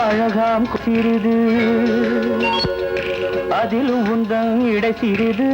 அழகாம் சிறிது அதிலும் உந்தன் இடை சிறிது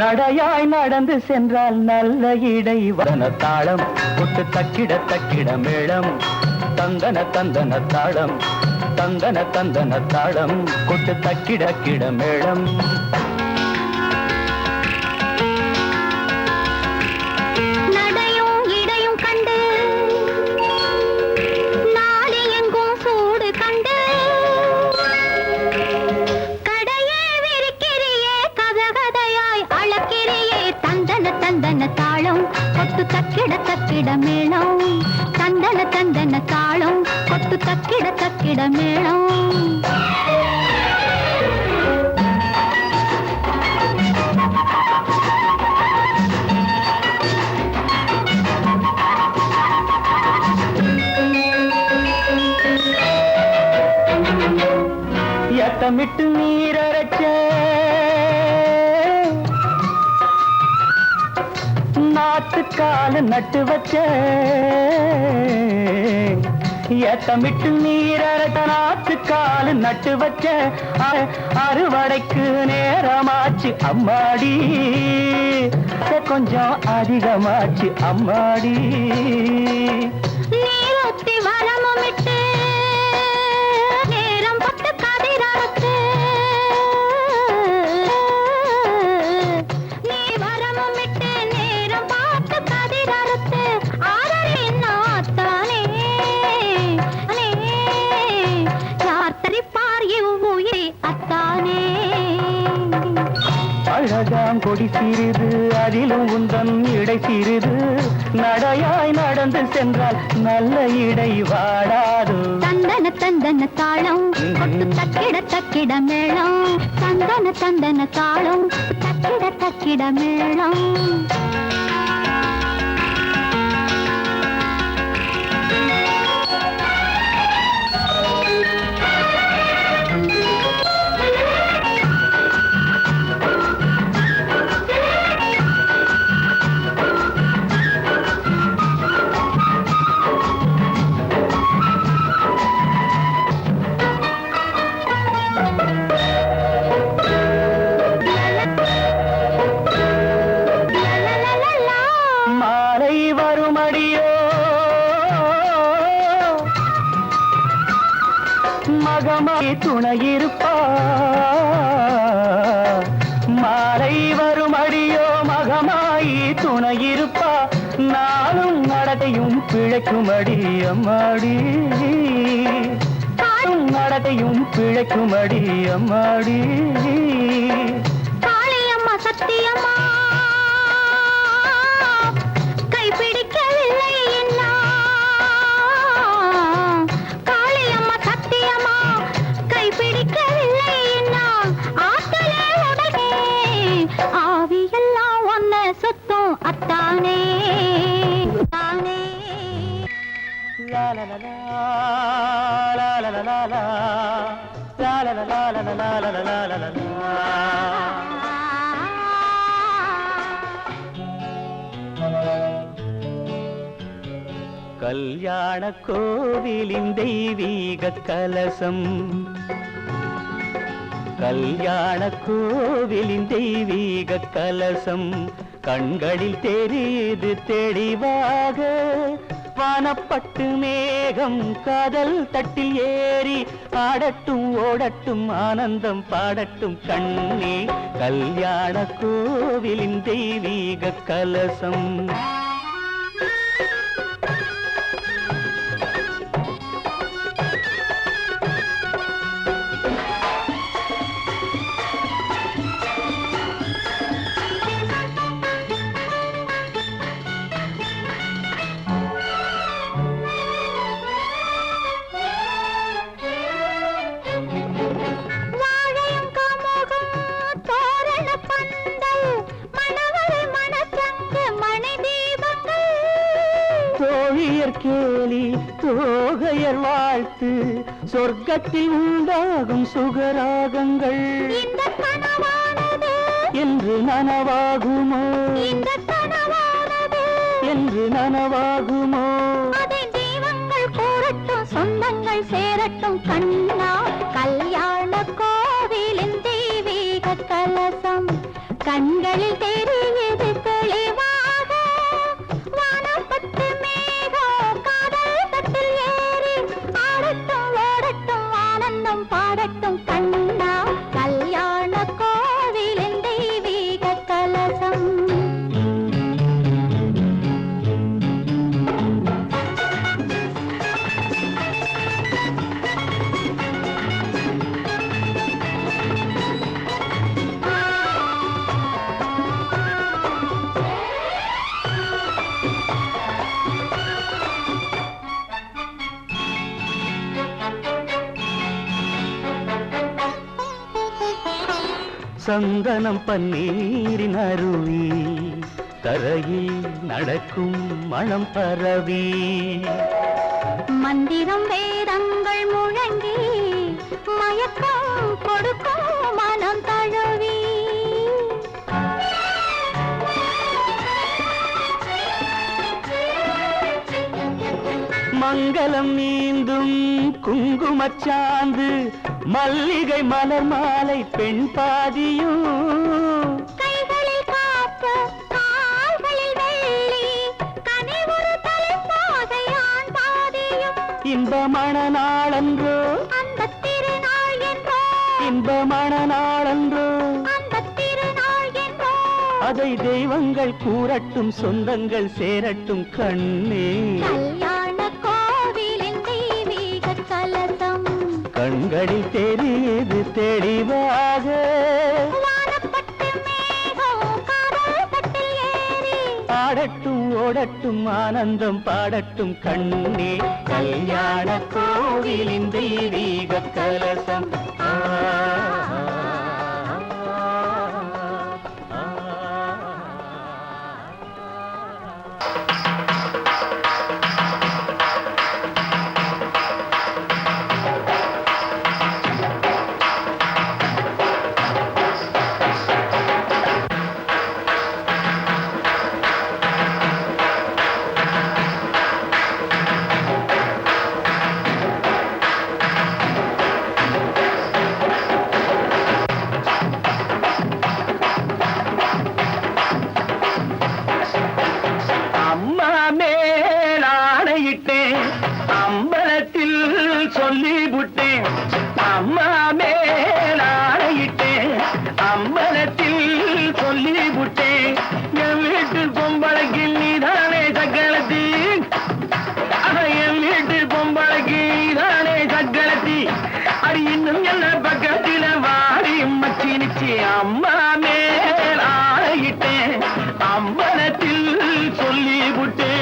நடையாய் நடந்து சென்றால் நல்ல இடை வன தாளம் கொட்டு தக்கிட தக்கிட மேளம் தந்தன தந்தன தாளம் தந்தன தந்தன தாளம் கொட்டு தக்கிட கிட மேளம் தக்கிட தக்கிட மேளம் தந்தன தந்தன தாளம் கொட்டு தக்கிட தக்கிட மேளம் எட்டமிட்டு நீரச்ச நாட்டுக்கால நட்டு வச்ச ஏத்தமிட்டு நீரட்ட நாட்டுக்கால நட்டு வச்ச அறுவடைக்கு நேரமாச்சு அம்மாடி கொஞ்சம் அதிகமாச்சு அம்மாடி நீரொத்தி வரமிட்டு நேரம் பட்டு கதிரறுத்து நீ வரமிட்டு அழகாம் கொடி சிறிது அதிலும் உந்தன் இடை சிறிது நடையாய் நடந்து சென்றால் நல்ல இடை வாடாது தந்தன தந்தன தாளம் கொட்டு தக்கிட தக்கிட மேளம் தந்தன தந்தன தாளம் தக்கிட தக்கிட மேளம் மகமாய் துணையிருப்பா மாலை வரும் அடியோ மகமாய் துணையிருப்பா நானும் நடத்தையும் பிழைக்கும் அடி அம்மாடி நடத்தையும் பிழைக்கும் அடி அம்மாடி காளியம்மா சத்தியம்மா கைப்பிடிக்கவில்லை என்ன காளியம்மா சத்தியம்மா கைப்பிடிக்கவில்லை என்ன ஆத்தலே உடனே ஆவியெல்லாம் ஒன்ன சுத்தம் அத்தானே தானே la la la la la la la la la la la la la la la la la la la கல்யாண கோவிலின் தெய்வீக கலசம் கல்யாண கோவிலின் தெய்வீக கலசம் கண்களில் தெரியுது தெளிவாக வானப்பட்டு மேகம் காதல் தட்டில் ஏறி ஆடட்டும் ஓடட்டும் ஆனந்தம் பாடட்டும் கண்ணே கல்யாண கோவிலின் தெய்வீக கலசம் கேலி தோகையர் வாழ்த்து சொர்க்கத்தில் உண்டாகும் சுகராகங்கள் என்று நனவாகுமோ என்று நனவாகுமோ அதை தெய்வங்கள் கூறட்டும் சொந்தங்கள் சேரட்டும் கண்ணா கல்யாண கோவிலின் தெய்வீக கலசம் கண்களில் தெரியுது தெளிவாக வானப்பட்டு மேகம் காதல் தட்டில் ஏறி ஆடட்டும் ஓடட்டும் ஆனந்தம் பாடட்டும் கண்ணா கல்யாண கோவிலின் தெய்வீக கலசம் சந்தனம் பன்னீரின் அருவி தரையில் நடக்கும் மணம் பரவி மந்திரம் வேதங்கள் முழங்கி மயக்கம் கொடுக்கும் மனம் தழுவி மங்களம் நீந்தும் குங்குமச்சாந்து மல்லிகை மலர் மாலை பெண் பாதியும் கைகளில் காப்பு கால்களில் வெள்ளி கனிவுறு தலைப்பாகை ஆண் பாதியும் இன்பமான நாளன்றோ அந்த திருநாள் என்றோ இன்பமான நாளன்றோ அந்த திருநாள் என்றோ அதை தெய்வங்கள் கூறட்டும் சொந்தங்கள் சேரட்டும் கண்ணே கல்யாண கோவிலின் தெய்வீக கலசம் கண்களில் தெரியுது தெளிவாக வானப்பட்டு மேகம் காதல் தட்டில் ஏறி ஆடட்டும் ஓடட்டும் ஆனந்தம் பாடட்டும் கண்ணே கல்யாண கோவிலின் தெய்வீக கலசம் அம்பலத்தில் சொல்லிவிட்டேன் அம்மா மேலாயிட்டேன் அம்பலத்தில் சொல்லிவிட்டேன் என் வீட்டு பொம்பளைக்கு நீதானே சக்களத்தி என் வீட்டு பொம்பளைக்கு நீதானே சக்களத்தி அது இன்னும் என்ன பக்கத்தில வாடி மச்சினிச்சு அம்மா மேலாயிட்டேன் அம்பலத்தில் சொல்லிவிட்டேன்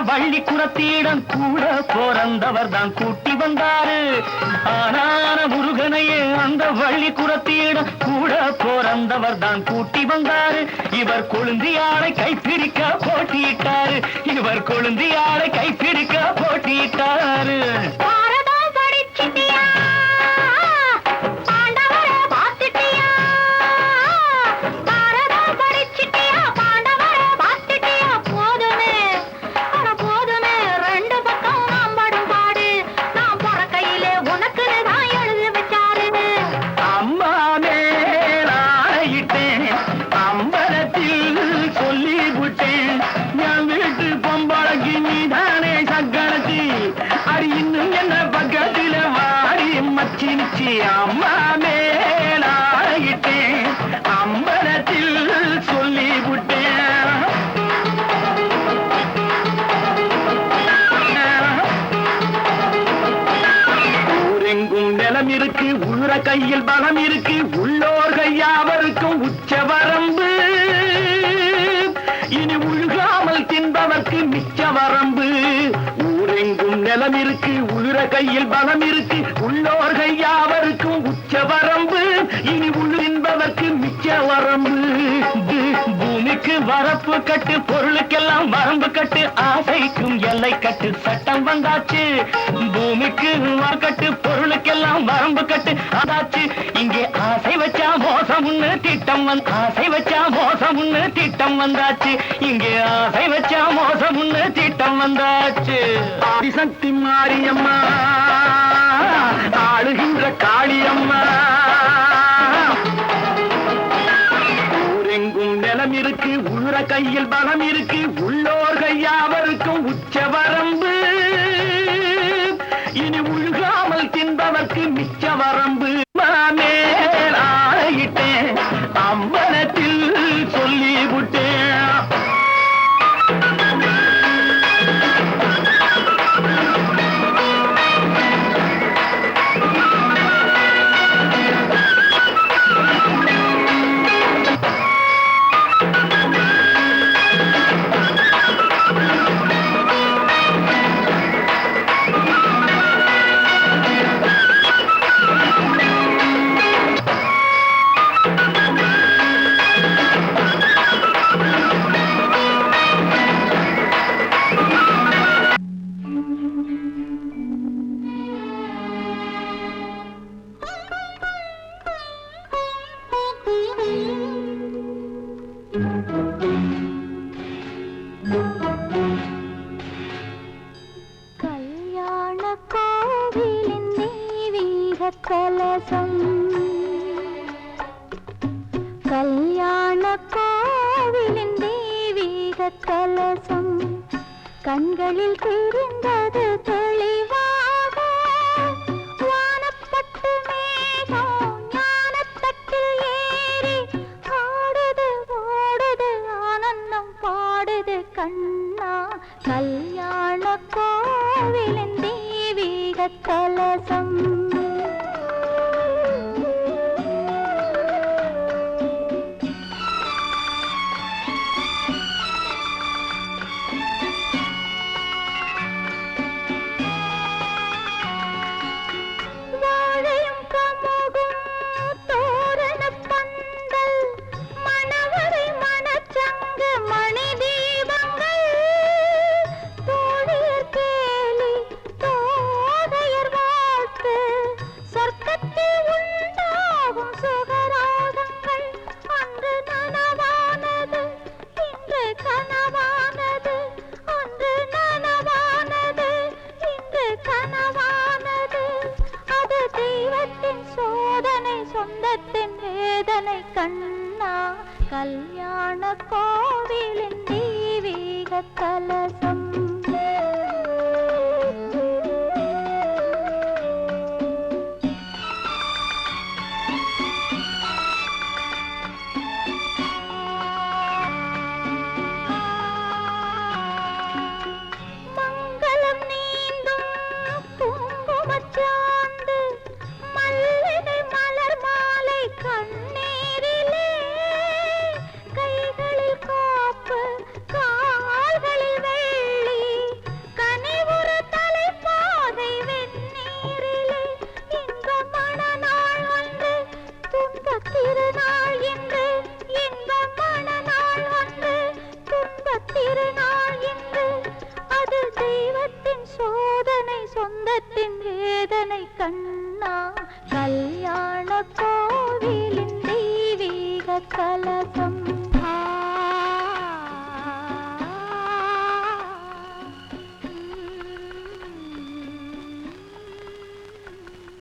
வள்ளி குலத்தீடம் கூட பிறந்தவர் தான் கூட்டி வந்தாரு ஆனான முருகனையே அந்த வள்ளி குலத்தீடம் கூட பிறந்தவர் தான் கூட்டி வந்தாரு இவர் கொழுந்தியாளை கைப்பிடிக்க போட்டியிட்டாரு இவர் கொழுந்தியாளை கைப்பிடிக்க போட்டியிட்டாரு நிலம் இருக்கு, உழுற கையில் பலம் இருக்கு, உள்ளோர்கள் யாவருக்கும் உச்ச வரம்பு, இனி உள்ளின்பதற்கு மிச்ச வரம்பு. பூமிக்கு வரப்பு கட்டு, பொருளுக்கெல்லாம் வரம்பு கட்டு, ஆசைக்கும் எல்லை கட்டு, சட்டம் வந்தாச்சு. பூமிக்கு கட்டு, பொருளுக்கெல்லாம் வரம்பு கட்டு அதாச்சு. இங்கே ஆசை வச்சா மோசம்னு திட்டம் ஆசை வச்சா மோசம்னு திட்டம் வந்தாச்சு. இங்கே ஆசை வச்சா மோசம்னு திட்டம் வந்தாச்சு. ஆதிசக்தி மாரியம்மா, ஆளுகின்ற காளியம்மா, ஊரெங்கும் நிலம் இருக்கு, உழுற கையில் பலம் இருக்கு, உள்ளோர்கள் யாவருக்கும் உச்ச வரம்பு, இனி உழுகாமல் தின்பதற்கு மிச்ச வரம்பு. மேல் ஆயிட்டேன், அம்பலத்தில் சொல்லிவிட்டேன். கல்யாண கோவிலின் தெய்வீக கலசம், கல்யாண கோவிலின் தெய்வீக கலசம், கண்களில் தெரிந்தது தெளிவாக. வானப்பட்டு மேகம் ஞானத்தட்டில் ஏறி ஆடுது ஓடுது ஆனந்தம் பாடுது கண்ணா. கல்யாண கோவிலின் தெய்வீக கலசம். வாழையும் கமுகும் தோரணப் பந்தல், மணவரை மணச்சங்கு மணி தீபங்கள், தோழியர் கேலி தோகையர் வாழ்த்து, சொர்க்கத்தில் உண்டாகும் சுகராகங்கள். அன்று நனவானது இன்று கனவானது, அன்று நனவானது இன்று கனவானது. அது தெய்வத்தின் சோதனை, சொந்தத்தின் வேதனை கண்ணா. கல்யாண கோவிலின் தெய்வீக கலசம். மங்களம் நீந்தும் குங்குமச்சாந்து, மல்லிகை மலர் மாலை கண்ணீரிலே, கைகளில் காப்பு கால்களில் வெள்ளி, கனிவுறு தலைப்பாகை வெந்நீரிலே. இன்ப மணநாள் ஒன்று, துன்பத் திருநாள் இன்று, இன்ப மணநாள் ஒன்று, துன்பத் திருநாள் இன்று. அது தெய்வத்தின் சோதனை, சொந்தத்தின் வேதனை கண்ணா.